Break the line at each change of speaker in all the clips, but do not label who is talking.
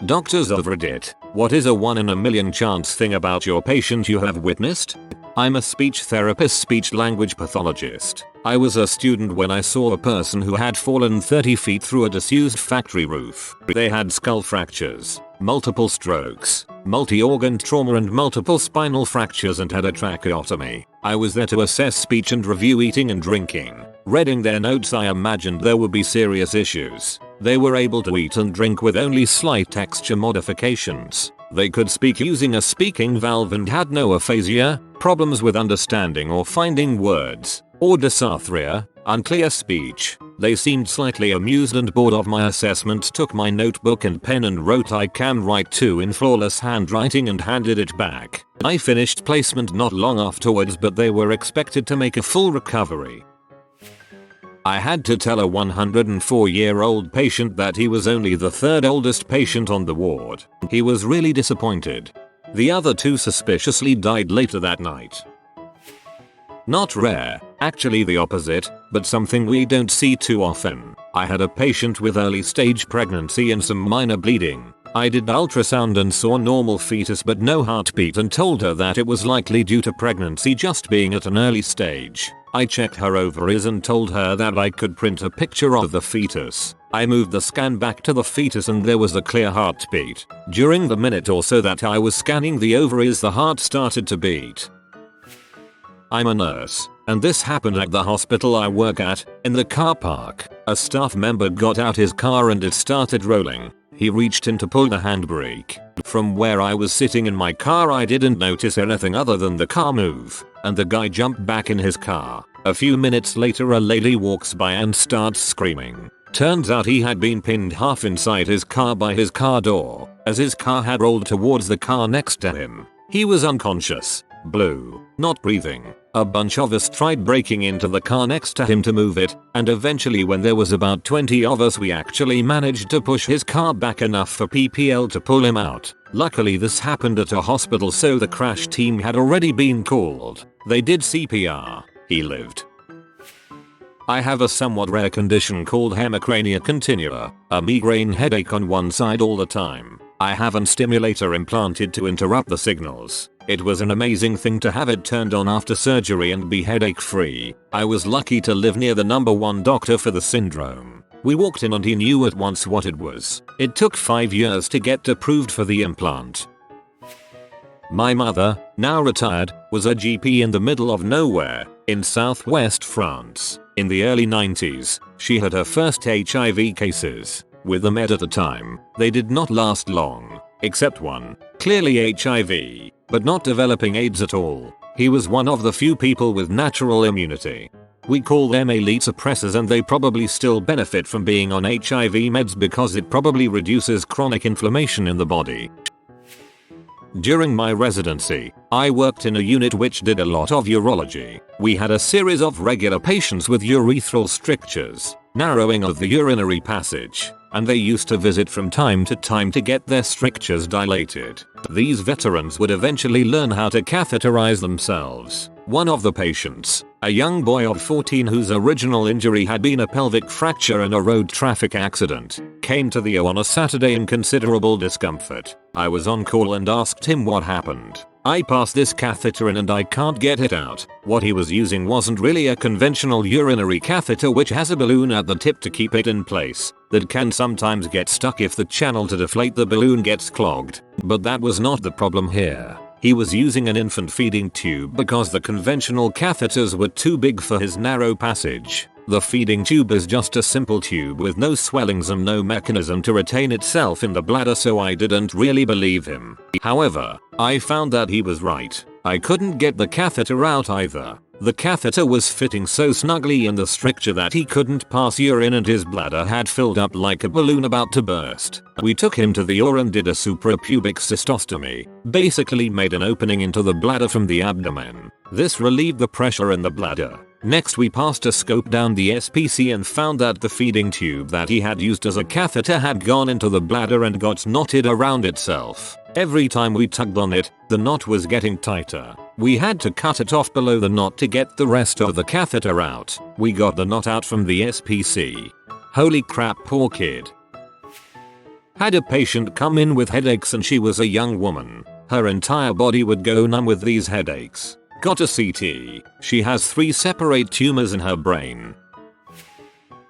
Doctors of Reddit, what is a 1 in a million chance thing about your patient you have witnessed? I'm a speech therapist, speech language pathologist. I was a student when I saw a person who had fallen 30 feet through a disused factory roof. They had skull fractures, multiple strokes, multi-organ trauma and multiple spinal fractures and had a tracheotomy. I was there to assess speech and review eating and drinking. Reading their notes, I imagined there would be serious issues. They were able to eat and drink with only slight texture modifications. They could speak using a speaking valve and had no aphasia, problems with understanding or finding words, or dysarthria, unclear speech. They seemed slightly amused and bored of my assessment, took my notebook and pen and wrote "I can write too" in flawless handwriting and handed it back. I finished placement not long afterwards, but they were expected to make a full recovery. I had to tell a 104-year-old patient that he was only the third oldest patient on the ward. He was really disappointed. The other two suspiciously died later that night. Not rare, actually the opposite, but something we don't see too often. I had a patient with early stage pregnancy and some minor bleeding. I did ultrasound and saw normal fetus but no heartbeat and told her that it was likely due to pregnancy just being at an early stage. I checked her ovaries and told her that I could print a picture of the fetus. I moved the scan back to the fetus and there was a clear heartbeat. During the minute or so that I was scanning the ovaries, the heart started to beat. I'm a nurse, and this happened at the hospital I work at. In the car park, a staff member got out his car and it started rolling. He reached in to pull the handbrake. From where I was sitting in my car, I didn't notice anything other than the car move, and the guy jumped back in his car. A few minutes later, a lady walks by and starts screaming. Turns out he had been pinned half inside his car by his car door, as his car had rolled towards the car next to him. He was unconscious, blue, not breathing. A bunch of us tried breaking into the car next to him to move it, and eventually when there was about 20 of us, we actually managed to push his car back enough for PPL to pull him out. Luckily this happened at a hospital, so the crash team had already been called. They did CPR. He lived. I have a somewhat rare condition called hemicrania continua, a migraine headache on one side all the time. I have an stimulator implanted to interrupt the signals. It was an amazing thing to have it turned on after surgery and be headache free. I was lucky to live near the #1 doctor for the syndrome. We walked in and he knew at once what it was. It took 5 years to get approved for the implant. My mother, now retired, was a GP in the middle of nowhere, in southwest France. In the early 90s, she had her first HIV cases. With the med at the time, they did not last long, except one, clearly HIV, but not developing AIDS at all. He was one of the few people with natural immunity. We call them elite suppressors, and they probably still benefit from being on HIV meds because it probably reduces chronic inflammation in the body. During my residency, I worked in a unit which did a lot of urology. We had a series of regular patients with urethral strictures, narrowing of the urinary passage, and they used to visit from time to time to get their strictures dilated. These veterans would eventually learn how to catheterize themselves. One of the patients, a young boy of 14 whose original injury had been a pelvic fracture in a road traffic accident, came to the O on a Saturday in considerable discomfort. I was on call and asked him what happened. I passed this catheter in and I can't get it out. What he was using wasn't really a conventional urinary catheter which has a balloon at the tip to keep it in place, that can sometimes get stuck if the channel to deflate the balloon gets clogged. But that was not the problem here. He was using an infant feeding tube because the conventional catheters were too big for his narrow passage. The feeding tube is just a simple tube with no swellings and no mechanism to retain itself in the bladder, so I didn't really believe him. However, I found that he was right. I couldn't get the catheter out either. The catheter was fitting so snugly in the stricture that he couldn't pass urine and his bladder had filled up like a balloon about to burst. We took him to the OR and did a suprapubic cystostomy, basically made an opening into the bladder from the abdomen. This relieved the pressure in the bladder. Next we passed a scope down the SPC and found that the feeding tube that he had used as a catheter had gone into the bladder and got knotted around itself. Every time we tugged on it, the knot was getting tighter. We had to cut it off below the knot to get the rest of the catheter out. We got the knot out from the SPC. Holy crap, poor kid. Had a patient come in with headaches and she was a young woman. Her entire body would go numb with these headaches. Got a CT. She has 3 separate tumors in her brain.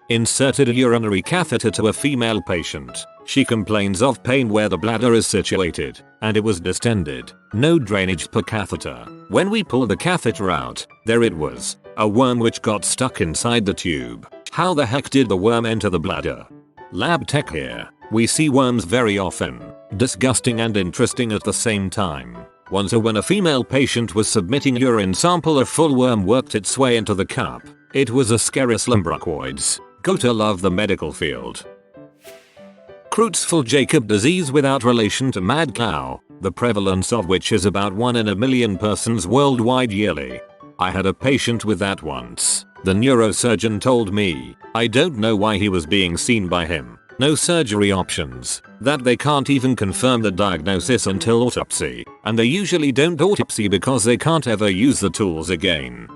Inserted a urinary catheter to a female patient. She complains of pain where the bladder is situated, and it was distended. No drainage per catheter. When we pulled the catheter out, there it was. A worm which got stuck inside the tube. How the heck did the worm enter the bladder? Lab tech here. We see worms very often. Disgusting and interesting at the same time. Once when a female patient was submitting urine sample, a full worm worked its way into the cup. It was Ascaris lumbricoides. Gotta love the medical field. Creutzfeldt-Jakob disease without relation to mad cow, the prevalence of which is about 1 in a million persons worldwide yearly. I had a patient with that once. The neurosurgeon told me, I don't know why he was being seen by him. No surgery options, that they can't even confirm the diagnosis until autopsy, and they usually don't autopsy because they can't ever use the tools again.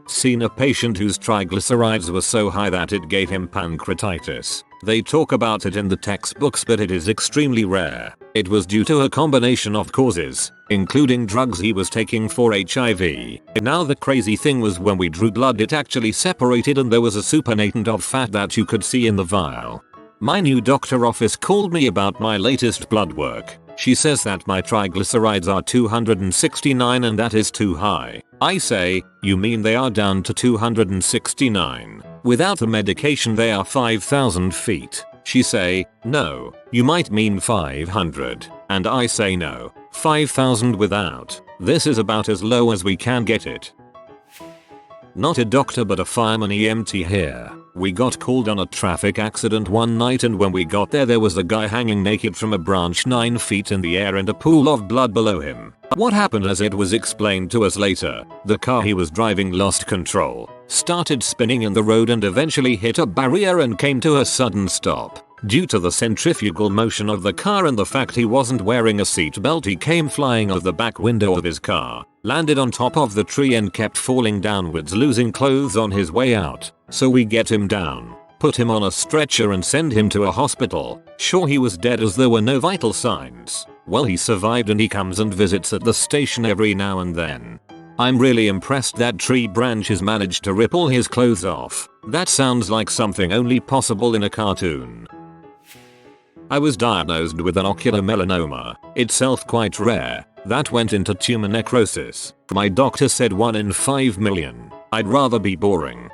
Seen a patient whose triglycerides were so high that it gave him pancreatitis. They talk about it in the textbooks, but it is extremely rare. It was due to a combination of causes, including drugs he was taking for HIV. Now the crazy thing was when we drew blood it actually separated and there was a supernatant of fat that you could see in the vial. My new doctor office called me about my latest blood work. She says that my triglycerides are 269 and that is too high. I say, you mean they are down to 269? Without the medication they are 5,000 feet. She say, no, you might mean 500. And I say no, 5,000 without. This is about as low as we can get it. Not a doctor but a fireman EMT here. We got called on a traffic accident one night and when we got there was a guy hanging naked from a branch 9 feet in the air and a pool of blood below him. What happened, as it was explained to us later, the car he was driving lost control, started spinning in the road and eventually hit a barrier and came to a sudden stop. Due to the centrifugal motion of the car and the fact he wasn't wearing a seatbelt, he came flying out the back window of his car, landed on top of the tree and kept falling downwards, losing clothes on his way out. So we get him down, put him on a stretcher and send him to a hospital. Sure, he was dead as there were no vital signs. Well, he survived and he comes and visits at the station every now and then. I'm really impressed that tree branches managed to rip all his clothes off. That sounds like something only possible in a cartoon. I was diagnosed with an ocular melanoma, itself quite rare, that went into tumor necrosis. My doctor said 1 in 5 million. I'd rather be boring.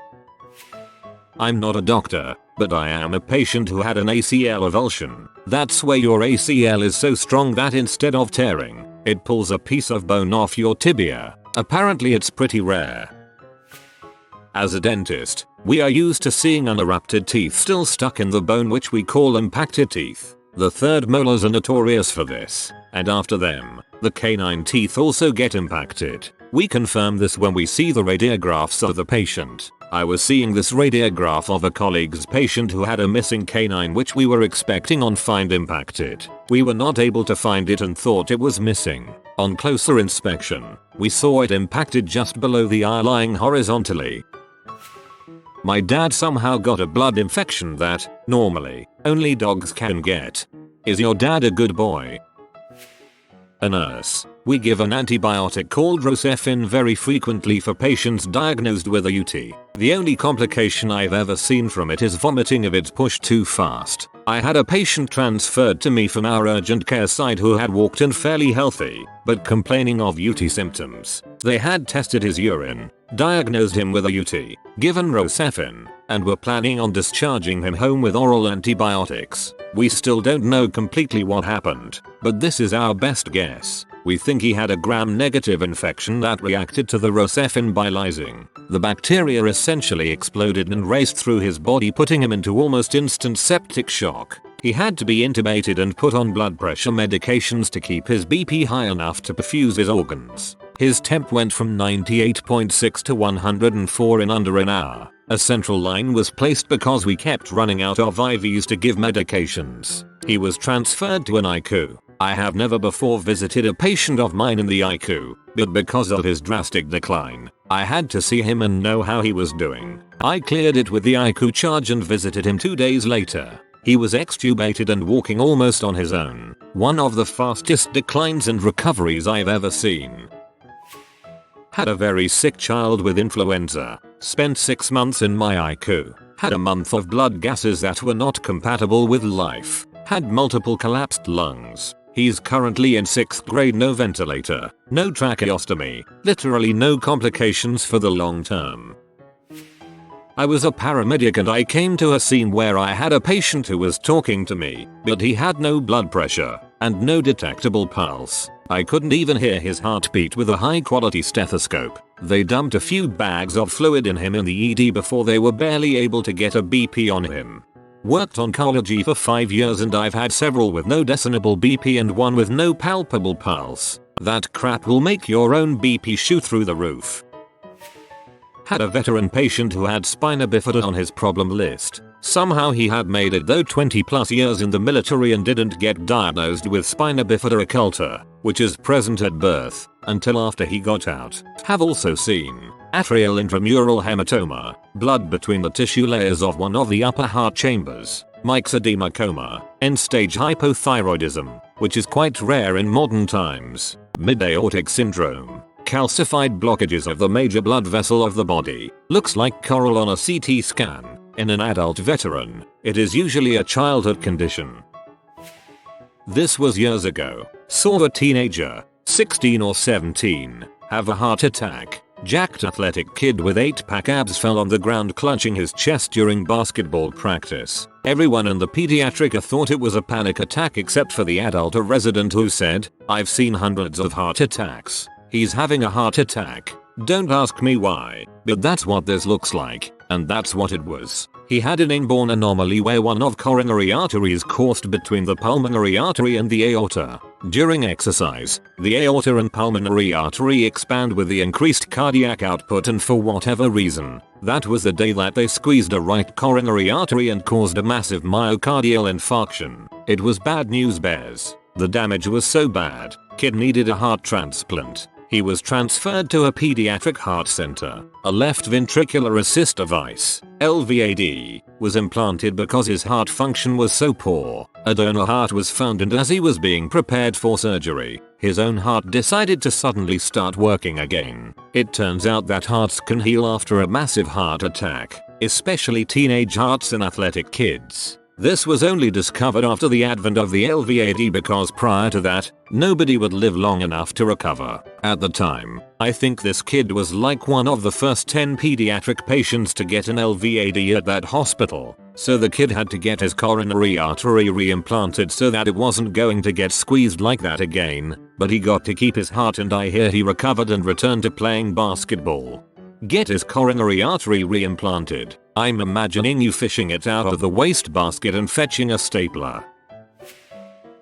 I'm not a doctor, but I am a patient who had an ACL avulsion. That's where your ACL is so strong that instead of tearing, it pulls a piece of bone off your tibia. Apparently it's pretty rare. As a dentist, we are used to seeing unerupted teeth still stuck in the bone, which we call impacted teeth. The third molars are notorious for this, and after them, the canine teeth also get impacted. We confirm this when we see the radiographs of the patient. I was seeing this radiograph of a colleague's patient who had a missing canine which we were expecting on find impacted. We were not able to find it and thought it was missing. On closer inspection, we saw it impacted just below the eye, lying horizontally. My dad somehow got a blood infection that, normally, only dogs can get. Is your dad a good boy? A nurse. We give an antibiotic called Rocephin very frequently for patients diagnosed with a UTI. The only complication I've ever seen from it is vomiting if it's pushed too fast. I had a patient transferred to me from our urgent care side who had walked in fairly healthy, but complaining of UTI symptoms. They had tested his urine, diagnosed him with a UTI, given Rocephin, and were planning on discharging him home with oral antibiotics. We still don't know completely what happened, but this is our best guess. We think he had a gram-negative infection that reacted to the Rocephin by lysing. The bacteria essentially exploded and raced through his body, putting him into almost instant septic shock. He had to be intubated and put on blood pressure medications to keep his BP high enough to perfuse his organs. His temp went from 98.6 to 104 in under an hour. A central line was placed because we kept running out of IVs to give medications. He was transferred to an ICU. I have never before visited a patient of mine in the ICU, but because of his drastic decline, I had to see him and know how he was doing. I cleared it with the ICU charge and visited him 2 days later. He was extubated and walking almost on his own. One of the fastest declines and recoveries I've ever seen. Had a very sick child with influenza. Spent 6 months in my ICU. Had a month of blood gases that were not compatible with life. Had multiple collapsed lungs. He's currently in 6th grade, no ventilator, no tracheostomy, literally no complications for the long term. I was a paramedic and I came to a scene where I had a patient who was talking to me, but he had no blood pressure and no detectable pulse. I couldn't even hear his heartbeat with a high quality stethoscope. They dumped a few bags of fluid in him in the ED before they were barely able to get a BP on him. Worked oncology for 5 years and I've had several with no discernible BP and one with no palpable pulse. That crap will make your own BP shoot through the roof. Had a veteran patient who had spina bifida on his problem list. Somehow he had made it though 20+ years in the military and didn't get diagnosed with spina bifida occulta, which is present at birth, until after he got out. Have also seen atrial intramural hematoma, blood between the tissue layers of one of the upper heart chambers, myxedema coma, end-stage hypothyroidism, which is quite rare in modern times, mid-aortic syndrome, calcified blockages of the major blood vessel of the body, looks like coral on a CT scan. In an adult veteran, it is usually a childhood condition. This was years ago. Saw a teenager, 16 or 17, have a heart attack. Jacked athletic kid with 8-pack abs fell on the ground clutching his chest during basketball practice. Everyone in the pediatric thought it was a panic attack except for the adult resident who said, "I've seen hundreds of heart attacks. He's having a heart attack. Don't ask me why, but that's what this looks like." And that's what it was. He had an inborn anomaly where one of coronary arteries coursed between the pulmonary artery and the aorta. During exercise, the aorta and pulmonary artery expand with the increased cardiac output, and for whatever reason, that was the day that they squeezed a right coronary artery and caused a massive myocardial infarction. It was bad news bears. The damage was so bad, kid needed a heart transplant. He was transferred to a pediatric heart center. A left ventricular assist device, LVAD, was implanted because his heart function was so poor. A donor heart was found, and as he was being prepared for surgery, his own heart decided to suddenly start working again. It turns out that hearts can heal after a massive heart attack, especially teenage hearts in athletic kids. This was only discovered after the advent of the LVAD because prior to that, nobody would live long enough to recover. At the time, I think this kid was like one of the first 10 pediatric patients to get an LVAD at that hospital. So the kid had to get his coronary artery reimplanted so that it wasn't going to get squeezed like that again, but he got to keep his heart, and I hear he recovered and returned to playing basketball. Get his coronary artery reimplanted. I'm imagining you fishing it out of the wastebasket and fetching a stapler.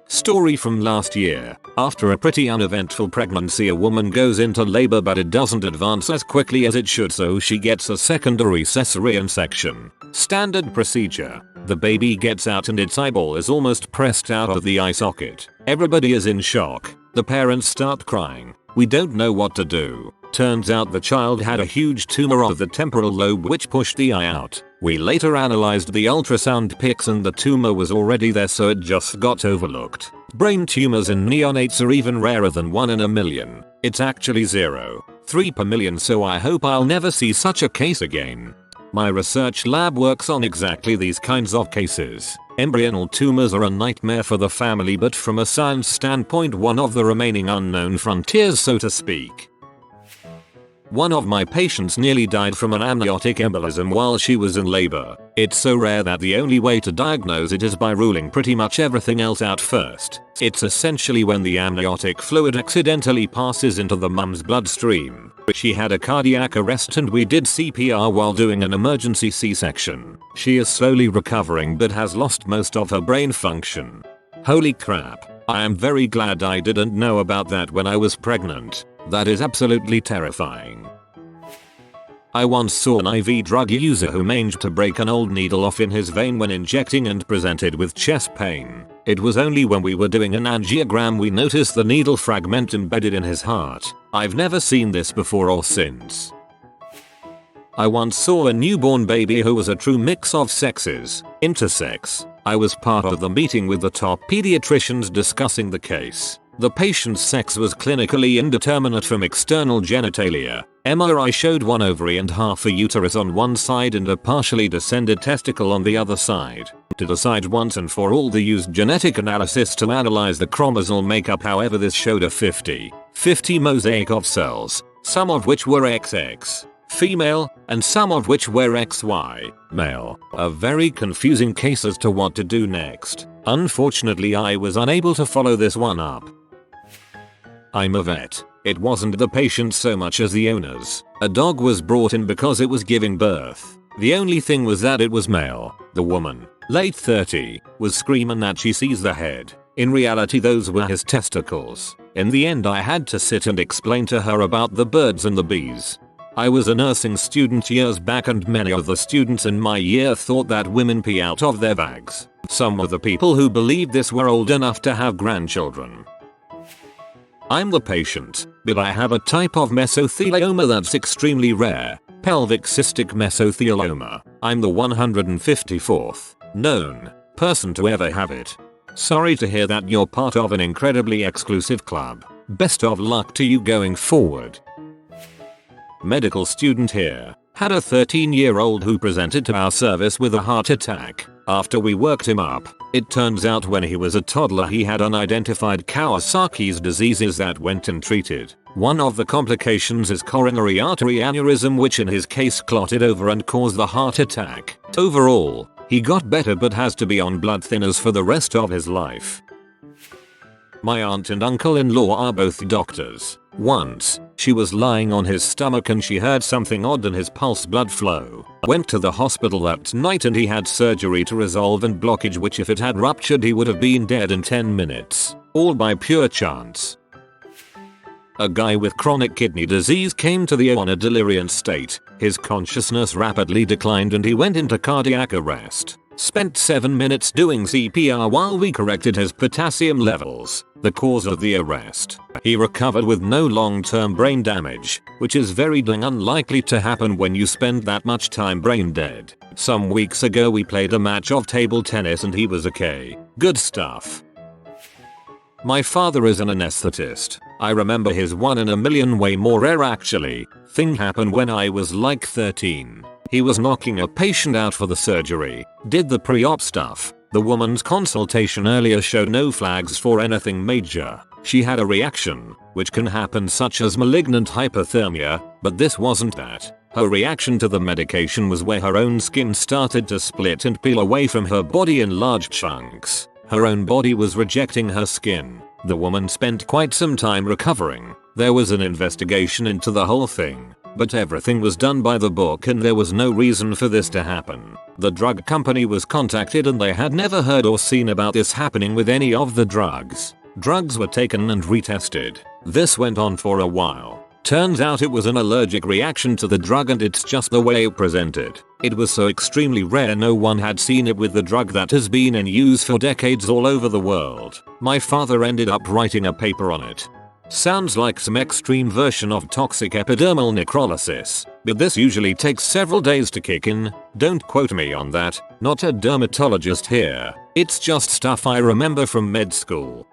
Story from last year. After a pretty uneventful pregnancy, a woman goes into labor but it doesn't advance as quickly as it should, so she gets a secondary cesarean section. Standard procedure. The baby gets out and its eyeball is almost pressed out of the eye socket. Everybody is in shock. The parents start crying. We don't know what to do. Turns out the child had a huge tumor of the temporal lobe which pushed the eye out. We later analyzed the ultrasound pics and the tumor was already there, so it just got overlooked. Brain tumors in neonates are even rarer than 1 in a million. It's actually 0.3 per million, so I hope I'll never see such a case again. My research lab works on exactly these kinds of cases. Embryonal tumors are a nightmare for the family, but from a science standpoint, one of the remaining unknown frontiers, so to speak. One of my patients nearly died from an amniotic embolism while she was in labor. It's so rare that the only way to diagnose it is by ruling pretty much everything else out first. It's essentially when the amniotic fluid accidentally passes into the mum's bloodstream. She had a cardiac arrest and we did CPR while doing an emergency C-section. She is slowly recovering but has lost most of her brain function. Holy crap. I am very glad I didn't know about that when I was pregnant. That is absolutely terrifying. I once saw an IV drug user who managed to break an old needle off in his vein when injecting and presented with chest pain. It was only when we were doing an angiogram we noticed the needle fragment embedded in his heart. I've never seen this before or since. I once saw a newborn baby who was a true mix of sexes, intersex. I was part of the meeting with the top pediatricians discussing the case. The patient's sex was clinically indeterminate from external genitalia. MRI showed one ovary and half a uterus on one side and a partially descended testicle on the other side. To decide once and for all, they used genetic analysis to analyze the chromosomal makeup. However, this showed a 50-50 mosaic of cells, some of which were XX, female, and some of which were XY, male. A very confusing case as to what to do next. Unfortunately, I was unable to follow this one up. I'm a vet. It wasn't the patient so much as the owners. A dog was brought in because it was giving birth. The only thing was that it was male. The woman, late 30, was screaming that she sees the head. In reality, those were his testicles. In the end, I had to sit and explain to her about the birds and the bees. I was a nursing student years back, and many of the students in my year thought that women pee out of their bags. Some of the people who believed this were old enough to have grandchildren. I'm the patient, but I have a type of mesothelioma that's extremely rare, pelvic cystic mesothelioma. I'm the 154th known person to ever have it. Sorry to hear that you're part of an incredibly exclusive club. Best of luck to you going forward. Medical student here. Had a 13-year-old who presented to our service with a heart attack. After we worked him up, it turns out when he was a toddler he had unidentified Kawasaki's diseases that went untreated. One of the complications is coronary artery aneurysm, which in his case clotted over and caused the heart attack. Overall, he got better but has to be on blood thinners for the rest of his life. My aunt and uncle-in-law are both doctors. Once, she was lying on his stomach and she heard something odd in his pulse blood flow. Went to the hospital that night and he had surgery to resolve an blockage, which if it had ruptured he would have been dead in 10 minutes. All by pure chance. A guy with chronic kidney disease came to the OR in a delirious state. His consciousness rapidly declined and he went into cardiac arrest. Spent 7 minutes doing CPR while we corrected his potassium levels. The cause of the arrest. He recovered with no long-term brain damage, which is very unlikely to happen when you spend that much time brain dead. Some weeks ago we played a match of table tennis and he was okay. Good stuff. My father is an anesthetist. I remember his 1 in a million way more rare actually thing happened when I was like 13. He was knocking a patient out for the surgery, did the pre-op stuff. The woman's consultation earlier showed no flags for anything major. She had a reaction, which can happen, such as malignant hyperthermia, but this wasn't that. Her reaction to the medication was where her own skin started to split and peel away from her body in large chunks. Her own body was rejecting her skin. The woman spent quite some time recovering. There was an investigation into the whole thing, but everything was done by the book and there was no reason for this to happen. The drug company was contacted and they had never heard or seen about this happening with any of the drugs. Drugs were taken and retested. This went on for a while. Turns out it was an allergic reaction to the drug and it's just the way it presented. It was so extremely rare no one had seen it with the drug that has been in use for decades all over the world. My father ended up writing a paper on it. Sounds like some extreme version of toxic epidermal necrolysis, but this usually takes several days to kick in. Don't quote me on that, not a dermatologist here. It's just stuff I remember from med school.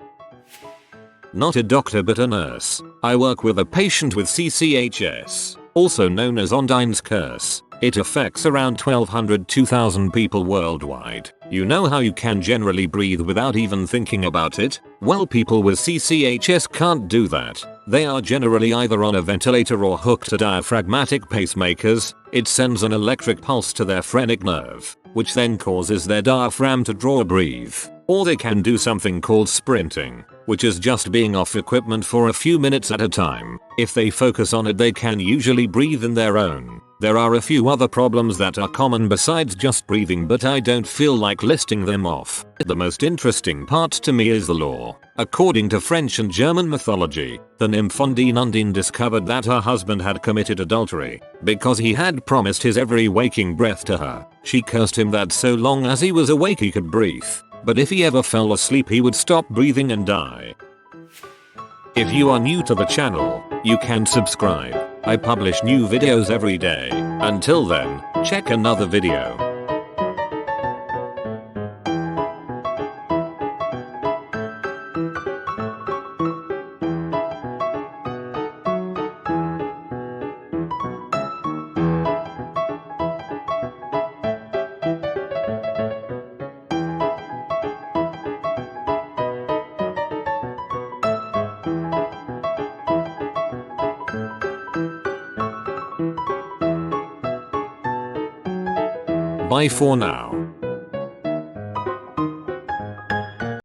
Not a doctor but a nurse. I work with a patient with CCHS, also known as Ondine's curse. It affects around 1,200-2,000 people worldwide. You know how you can generally breathe without even thinking about it? Well, people with CCHS can't do that. They are generally either on a ventilator or hooked to diaphragmatic pacemakers. It sends an electric pulse to their phrenic nerve, which then causes their diaphragm to draw a breath. Or they can do something called sprinting, which is just being off equipment for a few minutes at a time. If they focus on it, they can usually breathe in their own. There are a few other problems that are common besides just breathing, but I don't feel like listing them off. The most interesting part to me is the lore. According to French and German mythology, the nymph Undine discovered that her husband had committed adultery because he had promised his every waking breath to her. She cursed him that so long as he was awake he could breathe, but if he ever fell asleep he would stop breathing and die. If you are new to the channel, you can subscribe. I publish new videos every day. Until then, check another video. Bye for now.